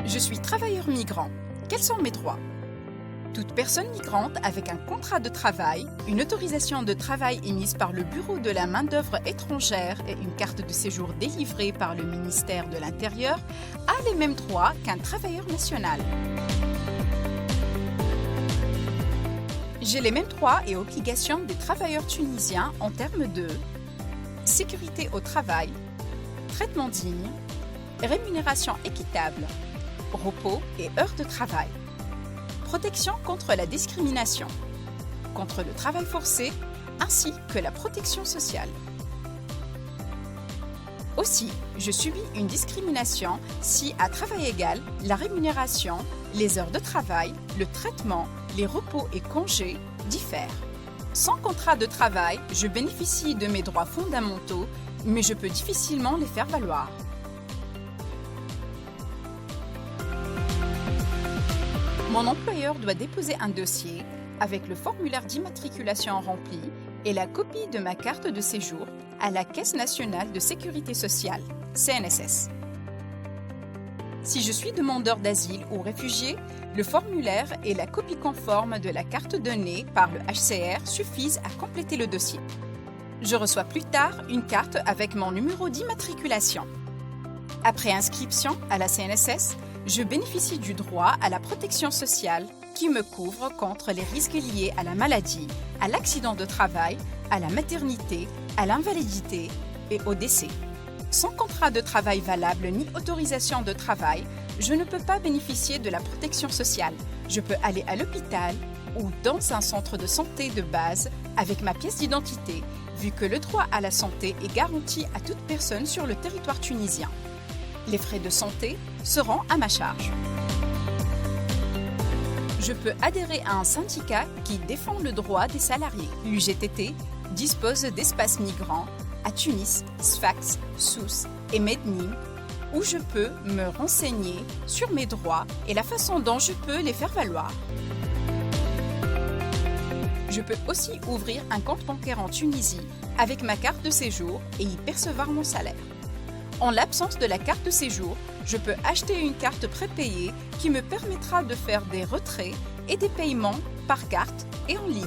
Je suis travailleur migrant. Quels sont mes droits? Toute personne migrante avec un contrat de travail, une autorisation de travail émise par le Bureau de la main-d'œuvre étrangère et une carte de séjour délivrée par le ministère de l'Intérieur a les mêmes droits qu'un travailleur national. J'ai les mêmes droits et obligations des travailleurs tunisiens en termes de sécurité au travail, traitement digne, rémunération équitable, repos et heures de travail, protection contre la discrimination, contre le travail forcé, ainsi que la protection sociale. Aussi, je subis une discrimination si, à travail égal, la rémunération, les heures de travail, le traitement, les repos et congés diffèrent. Sans contrat de travail, je bénéficie de mes droits fondamentaux, mais je peux difficilement les faire valoir. Mon employeur doit déposer un dossier avec le formulaire d'immatriculation rempli et la copie de ma carte de séjour à la Caisse nationale de sécurité sociale, CNSS. Si je suis demandeur d'asile ou réfugié, le formulaire et la copie conforme de la carte donnée par le HCR suffisent à compléter le dossier. Je reçois plus tard une carte avec mon numéro d'immatriculation. Après inscription à la CNSS, je bénéficie du droit à la protection sociale qui me couvre contre les risques liés à la maladie, à l'accident de travail, à la maternité, à l'invalidité et au décès. Sans contrat de travail valable ni autorisation de travail, je ne peux pas bénéficier de la protection sociale. Je peux aller à l'hôpital ou dans un centre de santé de base avec ma pièce d'identité, vu que le droit à la santé est garanti à toute personne sur le territoire tunisien. Les frais de santé seront à ma charge. Je peux adhérer à un syndicat qui défend le droit des salariés. L'UGTT dispose d'espaces migrants à Tunis, Sfax, Sousse et Medni, où je peux me renseigner sur mes droits et la façon dont je peux les faire valoir. Je peux aussi ouvrir un compte bancaire en Tunisie avec ma carte de séjour et y percevoir mon salaire. En l'absence de la carte de séjour, je peux acheter une carte prépayée qui me permettra de faire des retraits et des paiements par carte et en ligne.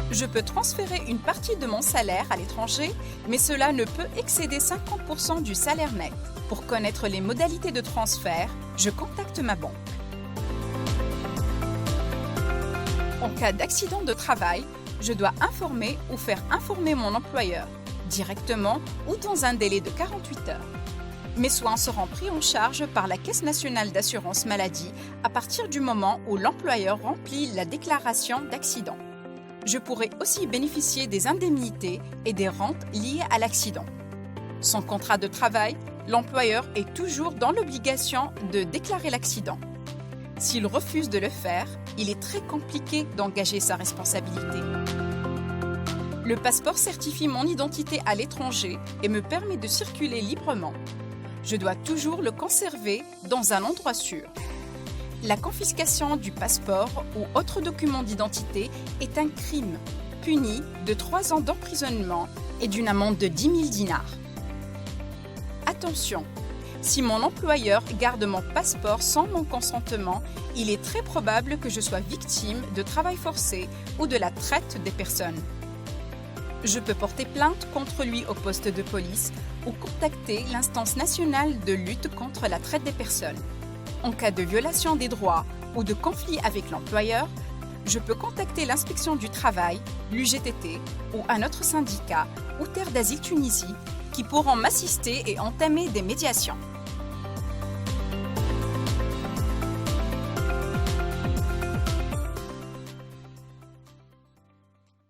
Je peux transférer une partie de mon salaire à l'étranger, mais cela ne peut excéder 50% du salaire net. Pour connaître les modalités de transfert, je contacte ma banque. En cas d'accident de travail, je dois informer ou faire informer mon employeur, directement ou dans un délai de 48 heures. Mes soins seront pris en charge par la Caisse nationale d'assurance maladie à partir du moment où l'employeur remplit la déclaration d'accident. Je pourrai aussi bénéficier des indemnités et des rentes liées à l'accident. Sans contrat de travail, l'employeur est toujours dans l'obligation de déclarer l'accident. S'il refuse de le faire, il est très compliqué d'engager sa responsabilité. Le passeport certifie mon identité à l'étranger et me permet de circuler librement. Je dois toujours le conserver dans un endroit sûr. La confiscation du passeport ou autre document d'identité est un crime, puni de 3 ans d'emprisonnement et d'une amende de 10 000 dinars. Attention, si mon employeur garde mon passeport sans mon consentement, il est très probable que je sois victime de travail forcé ou de la traite des personnes. Je peux porter plainte contre lui au poste de police ou contacter l'instance nationale de lutte contre la traite des personnes. En cas de violation des droits ou de conflit avec l'employeur, je peux contacter l'inspection du travail, l'UGTT ou un autre syndicat ou Terre d'Asile Tunisie qui pourront m'assister et entamer des médiations.